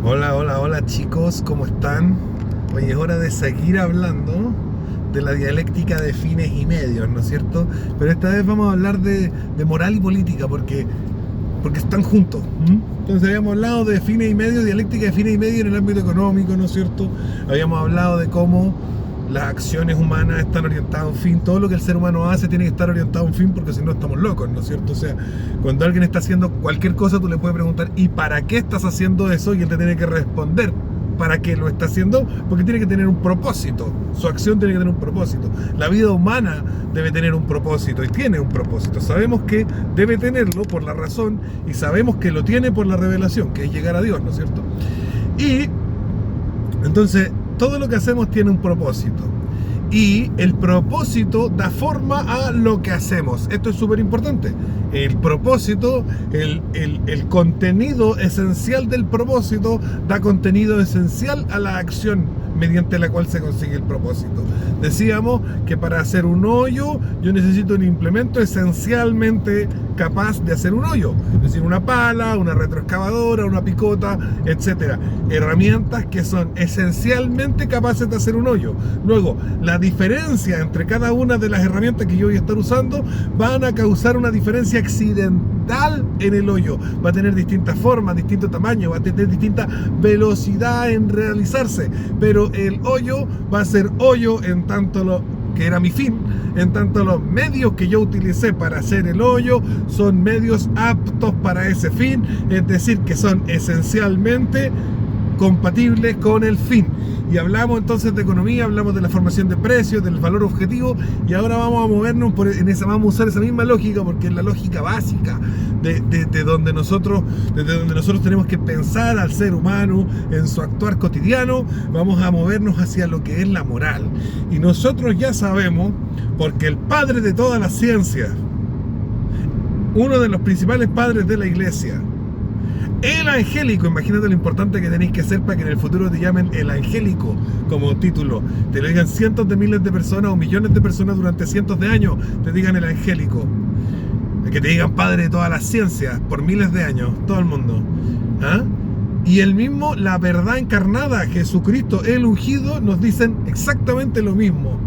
Hola, hola, hola chicos, ¿cómo están? Hoy es hora de seguir hablando de la dialéctica de fines y medios, ¿no es cierto? Pero esta vez vamos a hablar de moral y política porque están juntos. Entonces habíamos hablado de fines y medios, dialéctica de fines y medios en el ámbito económico, ¿no es cierto? Habíamos hablado de cómo las acciones humanas están orientadas a un fin, todo lo que el ser humano hace tiene que estar orientado a un fin porque si no estamos locos, ¿no es cierto? O sea, cuando alguien está haciendo cualquier cosa tú le puedes preguntar ¿y para qué estás haciendo eso? Y él te tiene que responder para qué lo está haciendo, porque tiene que tener un propósito, su acción tiene que tener un propósito. La vida humana debe tener un propósito y tiene un propósito. Sabemos que debe tenerlo por la razón y sabemos que lo tiene por la revelación, que es llegar a Dios, ¿no es cierto? Y entonces todo lo que hacemos tiene un propósito y el propósito da forma a lo que hacemos. Esto es súper importante. El propósito, el contenido esencial del propósito da contenido esencial a la acción mediante la cual se consigue el propósito. Decíamos que para hacer un hoyo yo necesito un implemento esencialmente capaz de hacer un hoyo, es decir, una pala, una retroexcavadora, una picota, etcétera. Herramientas que son esencialmente capaces de hacer un hoyo. Luego, la diferencia entre cada una de las herramientas que yo voy a estar usando van a causar una diferencia accidental en el hoyo. Va a tener distintas formas, distinto tamaño, va a tener distinta velocidad en realizarse, pero el hoyo va a ser hoyo en tanto lo que era mi fin, en tanto los medios que yo utilicé para hacer el hoyo son medios aptos para ese fin, es decir, que son esencialmente compatibles con el fin. Y hablamos entonces de economía, hablamos de la formación de precios, del valor objetivo, y ahora vamos a movernos vamos a usar esa misma lógica, porque es la lógica básica de donde nosotros tenemos que pensar al ser humano en su actuar cotidiano. Vamos a movernos hacia lo que es la moral. Y nosotros ya sabemos, porque el padre de todas las ciencias, uno de los principales padres de la iglesia, el angélico, imagínate lo importante que tenéis que ser para que en el futuro te llamen el angélico como título. Te lo digan cientos de miles de personas o millones de personas durante cientos de años, te digan el angélico. Que te digan padre de todas las ciencias por miles de años, todo el mundo. ¿Ah? Y el mismo, la verdad encarnada, Jesucristo, el ungido, nos dicen exactamente lo mismo.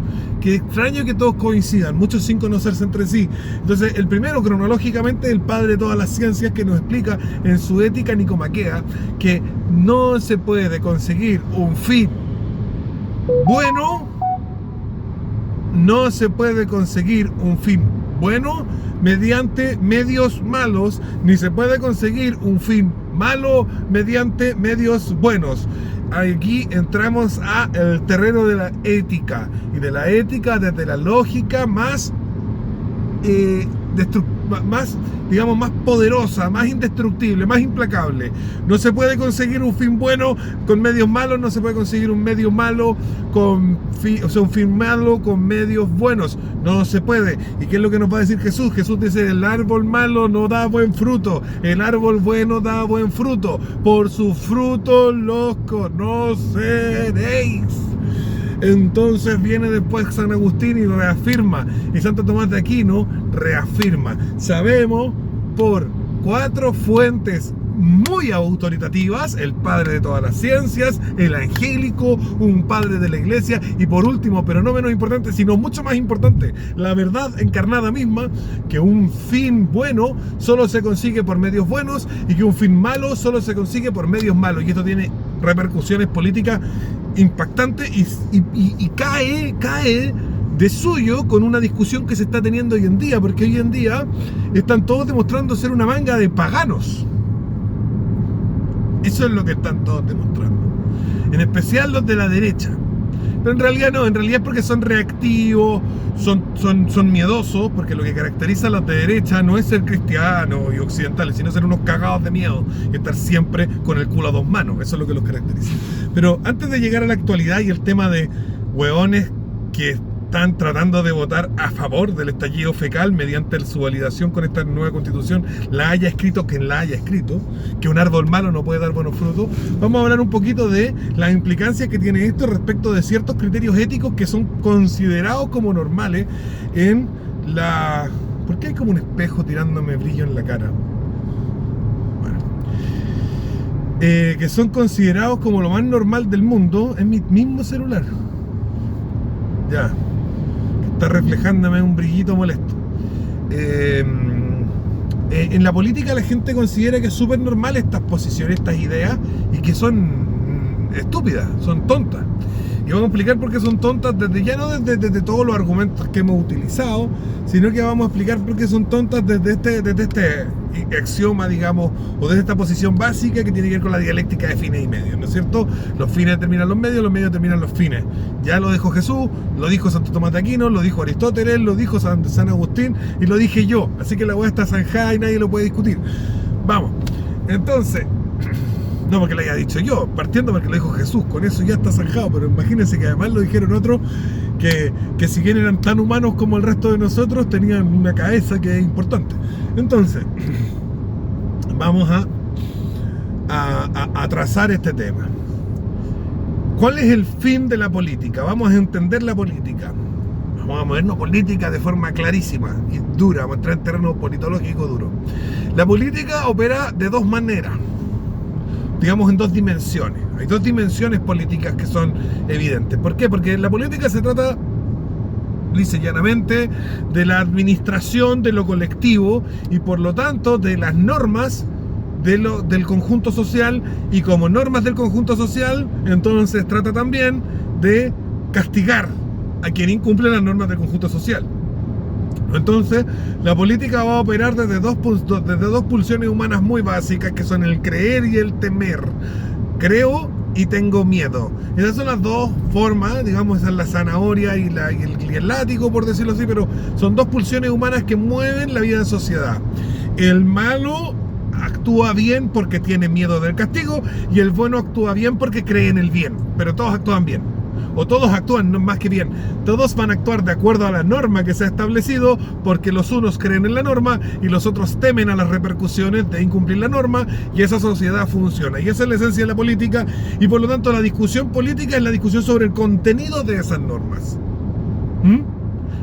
Qué extraño que todos coincidan, muchos sin conocerse entre sí. Entonces, el primero, cronológicamente, el padre de todas las ciencias, que nos explica en su Ética Nicomaquea que no se puede conseguir un fin bueno, no se puede conseguir un fin bueno mediante medios malos, ni se puede conseguir un fin malo mediante medios buenos. Aquí entramos al terreno de la ética, y de la ética desde la lógica más digamos, más poderosa, más indestructible, más implacable. No se puede conseguir un fin bueno con medios malos, no se puede conseguir un medio malo un fin malo con medios buenos. No se puede. ¿Y qué es lo que nos va a decir Jesús? Jesús dice: el árbol malo no da buen fruto, el árbol bueno da buen fruto. Por sus frutos los conoceréis. Entonces viene después San Agustín y reafirma, y Santo Tomás de Aquino reafirma. Sabemos por 4 fuentes muy autoritativas: el padre de todas las ciencias, el angélico, un padre de la iglesia, y por último, pero no menos importante, sino mucho más importante, la verdad encarnada misma, que un fin bueno solo se consigue por medios buenos y que un fin malo solo se consigue por medios malos. Y esto tiene repercusiones políticas impactantes y cae de suyo con una discusión que se está teniendo hoy en día, porque hoy en día están todos demostrando ser una manga de paganos. Eso es lo que están todos demostrando, en especial los de la derecha. Pero en realidad no, en realidad es porque son reactivos, son miedosos, porque lo que caracteriza a los de derecha no es ser cristianos y occidentales, sino ser unos cagados de miedo y estar siempre con el culo a 2 manos. Eso es lo que los caracteriza. Pero antes de llegar a la actualidad y el tema de hueones que están tratando de votar a favor del estallido fecal mediante su validación con esta nueva constitución, la haya escrito quien la haya escrito, que un árbol malo no puede dar buenos frutos, vamos a hablar un poquito de las implicancias que tiene esto respecto de ciertos criterios éticos que son considerados como normales en la... ¿Por qué hay como un espejo tirándome brillo en la cara? Bueno, que son considerados como lo más normal del mundo, es mi mismo celular. Ya, está reflejándome un brillito molesto. En la política la gente considera que es súper normal estas posiciones, estas ideas, y que son estúpidas, son tontas. Y vamos a explicar por qué son tontas, ya no desde todos los argumentos que hemos utilizado, sino que vamos a explicar por qué son tontas desde este axioma, digamos, o desde esta posición básica que tiene que ver con la dialéctica de fines y medios, ¿no es cierto? Los fines determinan los medios determinan los fines. Ya lo dijo Jesús, lo dijo Santo Tomás de Aquino, lo dijo Aristóteles, lo dijo San Agustín y lo dije yo. Así que la hueá está zanjada y nadie lo puede discutir. Vamos, entonces... No porque lo haya dicho yo, partiendo porque lo dijo Jesús, con eso ya está zanjado, pero imagínense que además lo dijeron otros que si bien eran tan humanos como el resto de nosotros, tenían una cabeza que es importante. Entonces, vamos a trazar este tema. ¿Cuál es el fin de la política? Vamos a entender la política. Vamos a movernos política de forma clarísima y dura, vamos a entrar en terreno politológico duro. La política opera de dos maneras. Digamos en dos dimensiones. Hay dos dimensiones políticas que son evidentes. ¿Por qué? Porque la política se trata, lisa y llanamente, de la administración de lo colectivo y por lo tanto de las normas del conjunto social, y como normas del conjunto social, entonces trata también de castigar a quien incumple las normas del conjunto social. Entonces, la política va a operar desde dos pulsiones humanas muy básicas, que son el creer y el temer. Creo y tengo miedo. Esas son las dos formas, digamos, esa es la zanahoria y el látigo, por decirlo así, pero son dos pulsiones humanas que mueven la vida en sociedad. El malo actúa bien porque tiene miedo del castigo, y el bueno actúa bien porque cree en el bien, pero todos actúan bien. O todos actúan, no más que bien, todos van a actuar de acuerdo a la norma que se ha establecido, porque los unos creen en la norma y los otros temen a las repercusiones de incumplir la norma, y esa sociedad funciona. Y esa es la esencia de la política, y por lo tanto la discusión política es la discusión sobre el contenido de esas normas.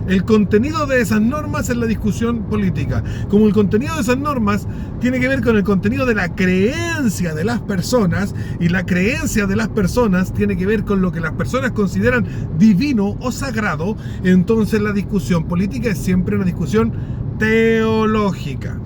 El contenido de esas normas es la discusión política. Como el contenido de esas normas tiene que ver con el contenido de la creencia de las personas, y la creencia de las personas tiene que ver con lo que las personas consideran divino o sagrado, entonces la discusión política es siempre una discusión teológica.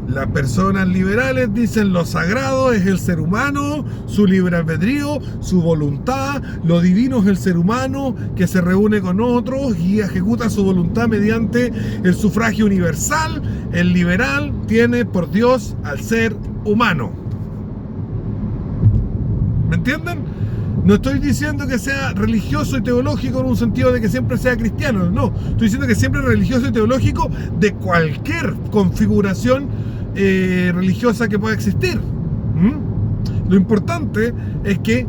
Las personas liberales dicen lo sagrado es el ser humano, su libre albedrío, su voluntad. Lo divino es el ser humano que se reúne con otros y ejecuta su voluntad mediante el sufragio universal. El liberal tiene por Dios al ser humano. ¿Me entienden? No estoy diciendo que sea religioso y teológico en un sentido de que siempre sea cristiano, no. Estoy diciendo que siempre es religioso y teológico de cualquier configuración religiosa que pueda existir. Lo importante es que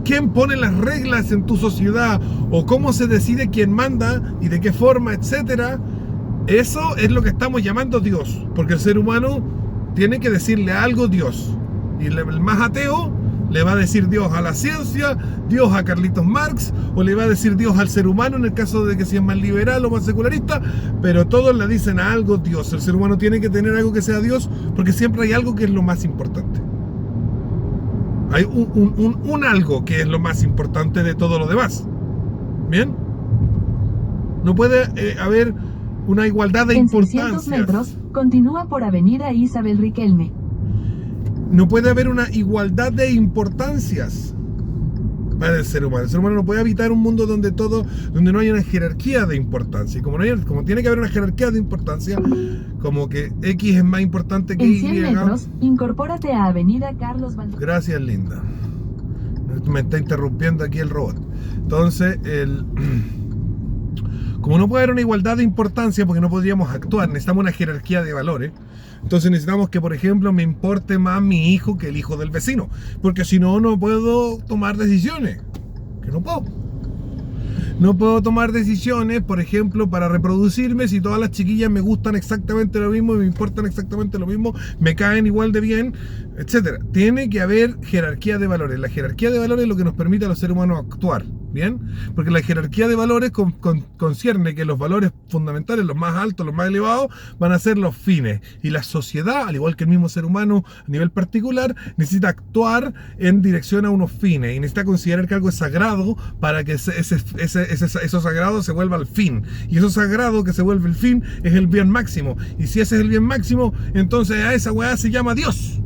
quién pone las reglas en tu sociedad, o cómo se decide quién manda y de qué forma, etcétera. Eso es lo que estamos llamando Dios, porque el ser humano tiene que decirle algo Dios, y el más ateo le va a decir Dios a la ciencia, Dios a Carlitos Marx, o le va a decir Dios al ser humano en el caso de que sea más liberal o más secularista, pero todos le dicen a algo Dios. El ser humano tiene que tener algo que sea Dios, porque siempre hay algo que es lo más importante. Hay un algo que es lo más importante de todo lo demás. ¿Bien? No puede haber una igualdad de importancias. En 600 metros, continúa por Avenida Isabel Riquelme. No puede haber una igualdad de importancias para el ser humano. El ser humano no puede habitar un mundo donde no haya una jerarquía de importancia. Y como tiene que haber una jerarquía de importancia, como que X es más importante que Y. En 100 metros, incorpórate a Avenida Carlos Balduino. Gracias, linda. Me está interrumpiendo aquí el robot. Entonces, como no puede haber una igualdad de importancia, porque no podríamos actuar, necesitamos una jerarquía de valores. Entonces necesitamos que, por ejemplo, me importe más mi hijo que el hijo del vecino, porque si no, no puedo tomar decisiones. Que no puedo. No puedo tomar decisiones, por ejemplo, para reproducirme si todas las chiquillas me gustan exactamente lo mismo y me importan exactamente lo mismo, me caen igual de bien. etcétera. Tiene que haber jerarquía de valores. La jerarquía de valores es lo que nos permite a los seres humanos actuar, ¿bien? Porque la jerarquía de valores concierne que los valores fundamentales, los más altos, los más elevados, van a ser los fines. Y la sociedad, al igual que el mismo ser humano a nivel particular, necesita actuar en dirección a unos fines. Y necesita considerar que algo es sagrado para que eso sagrado se vuelva el fin. Y eso sagrado que se vuelve el fin es el bien máximo. Y si ese es el bien máximo, entonces a esa weá se llama Dios.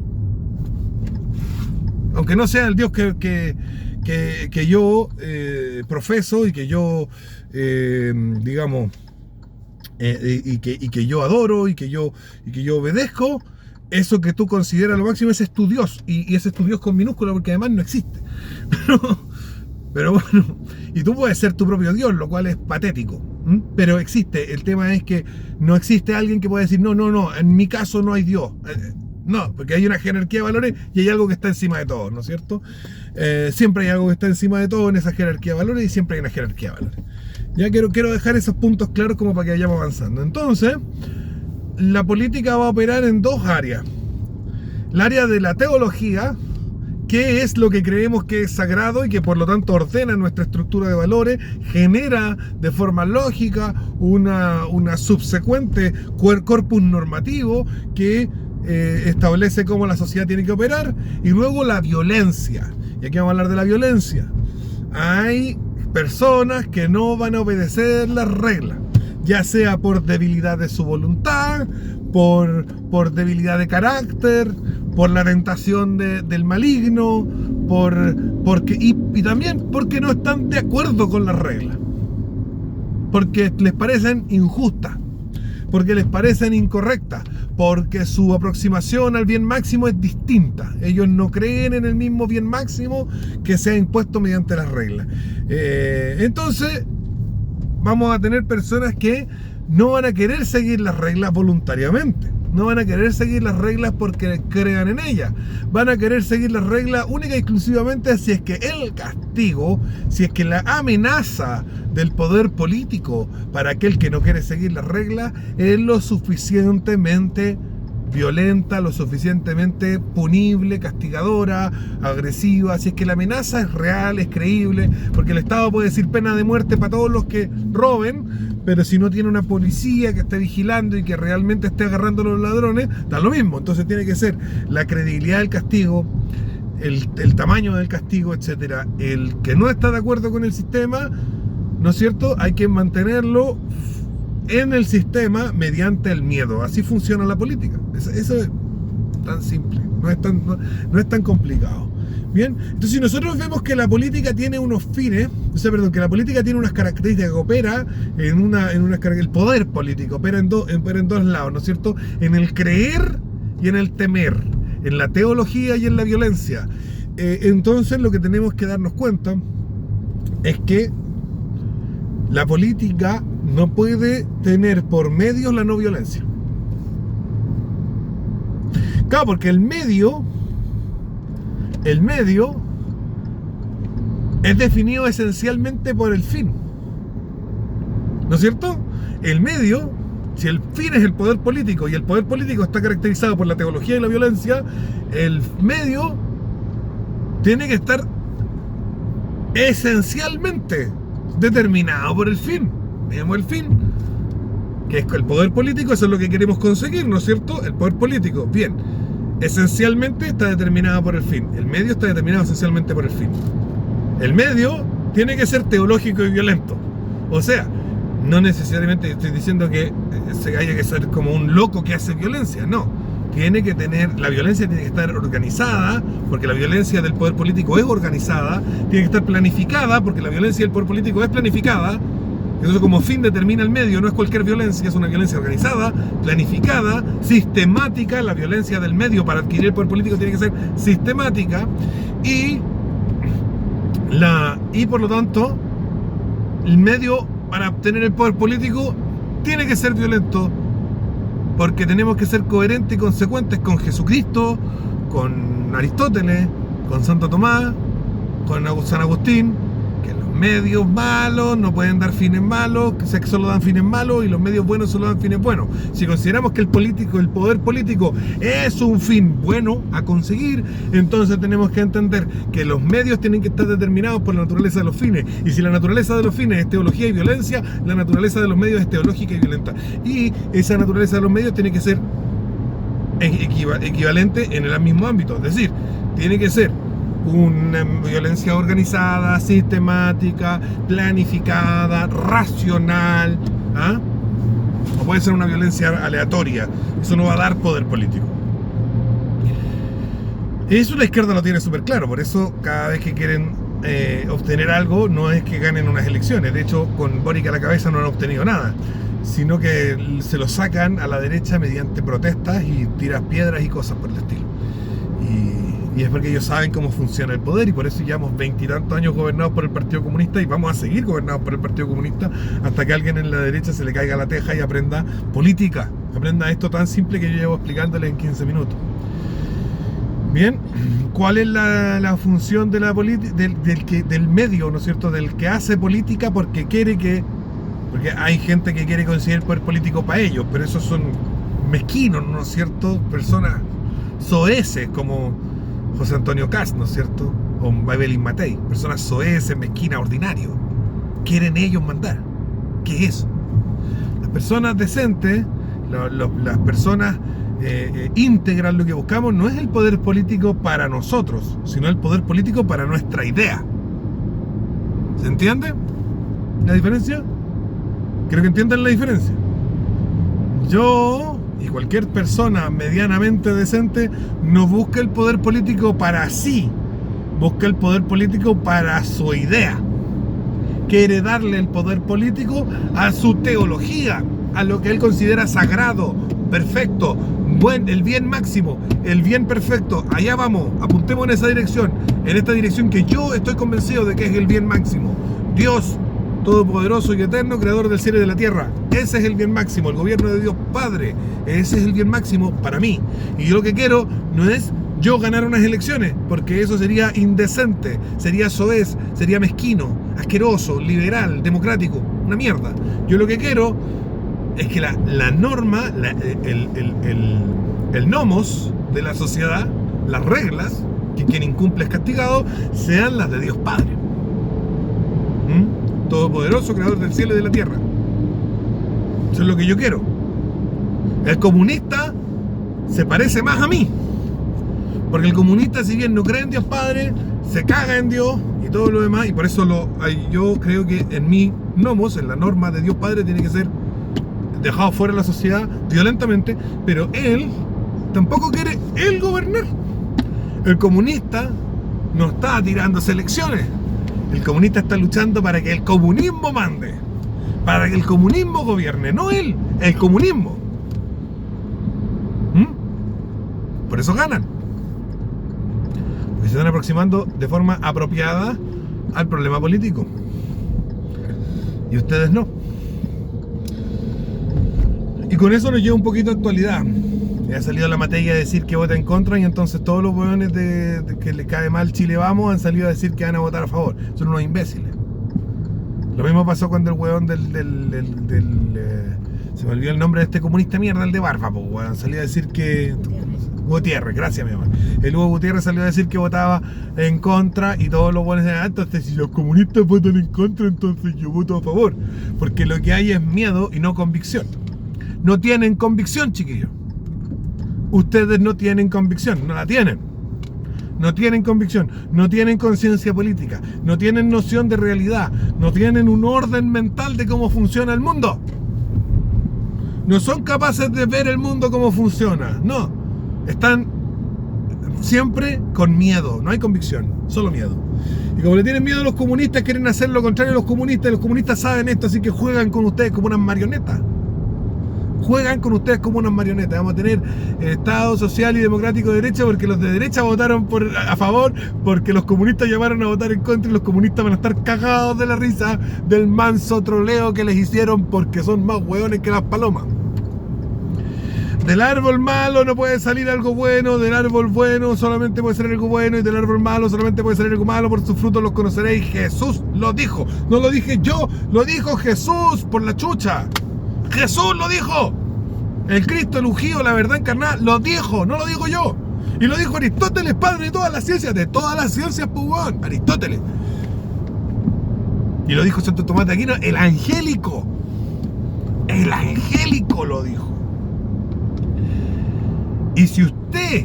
Aunque no sea el Dios que yo profeso y que yo, digamos, y que yo adoro y que yo obedezco, eso que tú consideras lo máximo, ese es tu Dios. Y ese es tu Dios con minúscula porque además no existe. Pero bueno, y tú puedes ser tu propio Dios, lo cual es patético. Pero existe. El tema es que no existe alguien que pueda decir, no, en mi caso no hay Dios. No, porque hay una jerarquía de valores y hay algo que está encima de todo, ¿no es cierto? Siempre hay algo que está encima de todo en esa jerarquía de valores y siempre hay una jerarquía de valores. Ya quiero dejar esos puntos claros como para que vayamos avanzando. Entonces, la política va a operar en dos áreas. El área de la teología, que es lo que creemos que es sagrado y que por lo tanto ordena nuestra estructura de valores, genera de forma lógica una subsecuente corpus normativo que establece cómo la sociedad tiene que operar. Y luego la violencia, y aquí vamos a hablar de la violencia. Hay personas que no van a obedecer las reglas, ya sea por debilidad de su voluntad, por debilidad de carácter, por la tentación del maligno, y también porque no están de acuerdo con las reglas, porque les parecen injustas, porque les parecen incorrectas, porque su aproximación al bien máximo es distinta. Ellos no creen en el mismo bien máximo que se ha impuesto mediante las reglas. Entonces vamos a tener personas que no van a querer seguir las reglas voluntariamente. No van a querer seguir las reglas porque crean en ellas. Van a querer seguir las reglas única y exclusivamente si es que el castigo, si es que la amenaza del poder político para aquel que no quiere seguir las reglas es lo suficientemente violenta, lo suficientemente punible, castigadora, agresiva. Si es que la amenaza es real, es creíble, porque el Estado puede decir pena de muerte para todos los que roben, pero si no tiene una policía que esté vigilando y que realmente esté agarrando a los ladrones, da lo mismo. Entonces tiene que ser la credibilidad del castigo, el tamaño del castigo, etcétera. El que no está de acuerdo con el sistema, ¿no es cierto?, hay que mantenerlo en el sistema mediante el miedo. Así funciona la política. Eso es tan simple, no es tan complicado. Bien, entonces si nosotros vemos que la política tiene unos fines, que la política tiene unas características, que opera el poder político opera en dos lados, ¿no es cierto? En el creer y en el temer, en la teología y en la violencia. Entonces lo que tenemos que darnos cuenta es que la política no puede tener por medios la no violencia. Claro, porque el medio es definido esencialmente por el fin, ¿no es cierto? El medio, si el fin es el poder político y el poder político está caracterizado por la teología y la violencia, el medio tiene que estar esencialmente determinado por el fin. Veamos el fin, que es el poder político. Eso es lo que queremos conseguir, ¿no es cierto? El poder político, bien, esencialmente está determinado por el fin. El medio está determinado esencialmente por el fin. El medio tiene que ser teológico y violento. O sea, no necesariamente estoy diciendo que se haya que ser como un loco que hace violencia, no. La violencia tiene que estar organizada, porque la violencia del poder político es organizada. Tiene que estar planificada, porque la violencia del poder político es planificada. Entonces, como fin determina el medio, no es cualquier violencia, es una violencia organizada, planificada, sistemática. La violencia del medio para adquirir el poder político tiene que ser sistemática y por lo tanto el medio para obtener el poder político tiene que ser violento, porque tenemos que ser coherentes y consecuentes con Jesucristo, con Aristóteles, con Santo Tomás, con San Agustín, que los medios malos no pueden dar fines malos, que solo dan fines malos, y los medios buenos solo dan fines buenos. Si consideramos que el poder político es un fin bueno a conseguir, entonces tenemos que entender que los medios tienen que estar determinados por la naturaleza de los fines. Y si la naturaleza de los fines es teología y violencia, la naturaleza de los medios es teológica y violenta. Y esa naturaleza de los medios tiene que ser equivalente en el mismo ámbito. Es decir, tiene que ser una violencia organizada, sistemática, planificada, racional, ¿ah? O puede ser una violencia aleatoria. Eso no va a dar poder político. Eso la izquierda lo tiene súper claro. Por eso cada vez que quieren obtener algo, no es que ganen unas elecciones. De hecho, con Boric a la cabeza no han obtenido nada, sino que se lo sacan a la derecha mediante protestas y tiras piedras y cosas por el estilo. Y es porque ellos saben cómo funciona el poder, y por eso llevamos 20 y tantos años gobernados por el Partido Comunista, y vamos a seguir gobernados por el Partido Comunista hasta que a alguien en la derecha se le caiga la teja y aprenda política, aprenda esto tan simple que yo llevo explicándole en 15 minutos. Bien, ¿cuál es la función de la del medio, ¿no es cierto? Del que hace política porque quiere que... Porque hay gente que quiere conseguir el poder político para ellos, pero esos son mezquinos, ¿no es cierto? Personas soeces como José Antonio Kast, ¿no es cierto? O Evelyn Matei, personas soeces, mezquinas, ordinarios. Quieren ellos mandar. ¿Qué es eso? Las personas decentes, las personas íntegras, lo que buscamos no es el poder político para nosotros, sino el poder político para nuestra idea. ¿Se entiende la diferencia? Creo que entiendan la diferencia. Yo y cualquier persona medianamente decente no busca el poder político para sí, busca el poder político para su idea. Quiere darle el poder político a su teología, a lo que él considera sagrado, perfecto, el bien máximo, el bien perfecto. Allá vamos, apuntemos en esa dirección, en esta dirección que yo estoy convencido de que es el bien máximo. Dios todopoderoso y eterno, creador del cielo y de la tierra. Ese es el bien máximo, el gobierno de Dios Padre. Ese es el bien máximo para mí. Y yo lo que quiero no es yo ganar unas elecciones, porque eso sería indecente, sería soez, sería mezquino, asqueroso, liberal, democrático, una mierda. Yo lo que quiero es que la norma, el nomos de la sociedad, las reglas, que quien incumple es castigado, sean las de Dios Padre. Todopoderoso, creador del cielo y de la tierra. Eso es lo que yo quiero. El comunista se parece más a mí, porque el comunista, si bien no cree en Dios Padre, se caga en Dios y todo lo demás, y por eso yo creo que en mi nomos, en la norma de Dios Padre, tiene que ser dejado fuera de la sociedad violentamente, pero él tampoco quiere él gobernar. El comunista no está tirándose elecciones. El comunista está luchando para que el comunismo mande, para que el comunismo gobierne, no él, el comunismo. Por eso ganan, porque se están aproximando de forma apropiada al problema político, y ustedes no. Y con eso nos lleva un poquito a actualidad. Ha salido la materia a decir que vota en contra, y entonces todos los hueones de que le cae mal Chile Vamos han salido a decir que van a votar a favor. Son unos imbéciles. Lo mismo pasó cuando el hueón se me olvidó el nombre de este comunista mierda, el de barba, pues hueón, salió a decir que... Gutiérrez, gracias mi amor. El Hugo Gutiérrez salió a decir que votaba en contra, y todos los buenos decían, entonces si los comunistas votan en contra, entonces yo voto a favor. Porque lo que hay es miedo y no convicción. No tienen convicción, chiquillos. Ustedes no tienen convicción, no la tienen. No tienen convicción, no tienen conciencia política, no tienen noción de realidad, no tienen un orden mental de cómo funciona el mundo. No son capaces de ver el mundo como funciona, no. Están siempre con miedo, no hay convicción, solo miedo. Y como le tienen miedo a los comunistas, quieren hacer lo contrario a los comunistas, y los comunistas saben esto, así que juegan con ustedes como unas marionetas. Juegan con ustedes como unas marionetas. Vamos a tener Estado social y democrático de derecha, porque los de derecha votaron a favor, porque los comunistas llamaron a votar en contra, y los comunistas van a estar cagados de la risa del manso troleo que les hicieron, porque son más hueones que las palomas. Del árbol malo no puede salir algo bueno, del árbol bueno solamente puede salir algo bueno, y del árbol malo solamente puede salir algo malo, por sus frutos los conoceréis. Jesús lo dijo, no lo dije yo, lo dijo Jesús, por la chucha. Jesús lo dijo. El Cristo, el ungido, la verdad encarnada, lo dijo, no lo digo yo. Y lo dijo Aristóteles, padre de todas las ciencias, Pugón, Aristóteles. Y lo dijo Santo Tomás de Aquino, el angélico lo dijo. Y si usted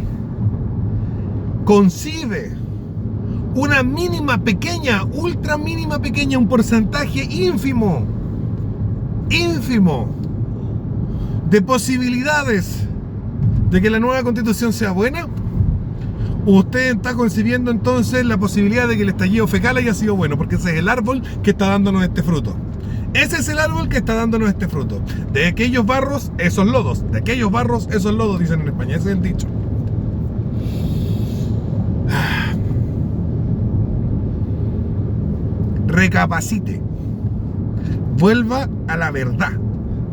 concibe una mínima pequeña, ultra mínima pequeña, un porcentaje ínfimo de posibilidades de que la nueva constitución sea buena, usted está concibiendo entonces la posibilidad de que el estallido fecal haya sido bueno, porque ese es el árbol que está dándonos este fruto. Ese es el árbol que está dándonos este fruto. De aquellos barros, esos lodos. De aquellos barros, esos lodos, dicen en España. Ese es el dicho. Recapacite. Vuelva a la verdad.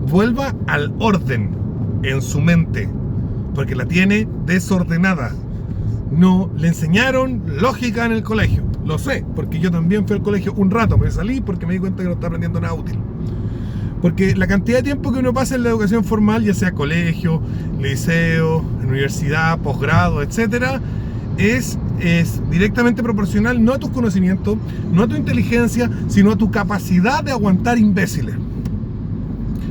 Vuelva al orden en su mente. Porque la tiene desordenada. No le enseñaron lógica en el colegio. Lo sé, porque yo también fui al colegio un rato. Me salí porque me di cuenta que no estaba aprendiendo nada útil. Porque la cantidad de tiempo que uno pasa en la educación formal, ya sea colegio, liceo, universidad, posgrado, etcétera, es directamente proporcional no a tus conocimientos, no a tu inteligencia, sino a tu capacidad de aguantar imbéciles.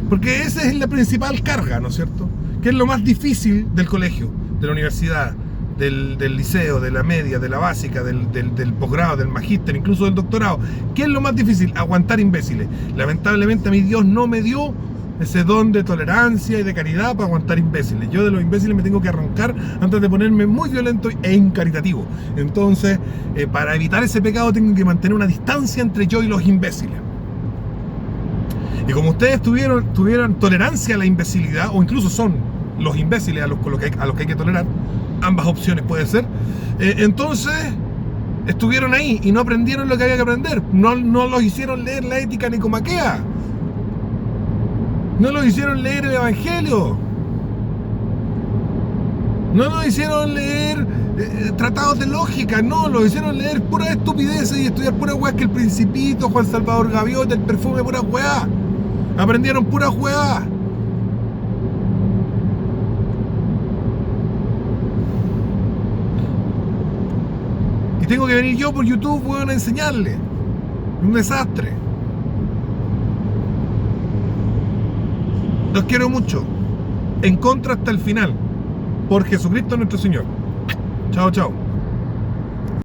Porque esa es la principal carga, ¿no es cierto? Que es lo más difícil del colegio, de la universidad, del liceo, de la media, de la básica, del posgrado, del magíster, incluso del doctorado. ¿Qué es lo más difícil? Aguantar imbéciles. Lamentablemente a mi Dios no me dio ese don de tolerancia y de caridad para aguantar imbéciles. Yo de los imbéciles me tengo que arrancar antes de ponerme muy violento e incaritativo. Entonces, para evitar ese pecado tengo que mantener una distancia entre yo y los imbéciles. Y como ustedes tuvieron tolerancia a la imbecilidad, o incluso son los imbéciles a los que hay que tolerar, ambas opciones puede ser, entonces estuvieron ahí y no aprendieron lo que había que aprender. No los hicieron leer la ética nicomaquea, no los hicieron leer el evangelio, no los hicieron leer tratados de lógica, no, los hicieron leer puras estupideces y estudiar puras weas, que el Principito, Juan Salvador Gaviota, el perfume, puras weas. Aprendieron puras weas. Tengo que venir yo por YouTube, weón, a enseñarle. Un desastre. Los quiero mucho. En contra hasta el final. Por Jesucristo nuestro Señor. Chao, chao.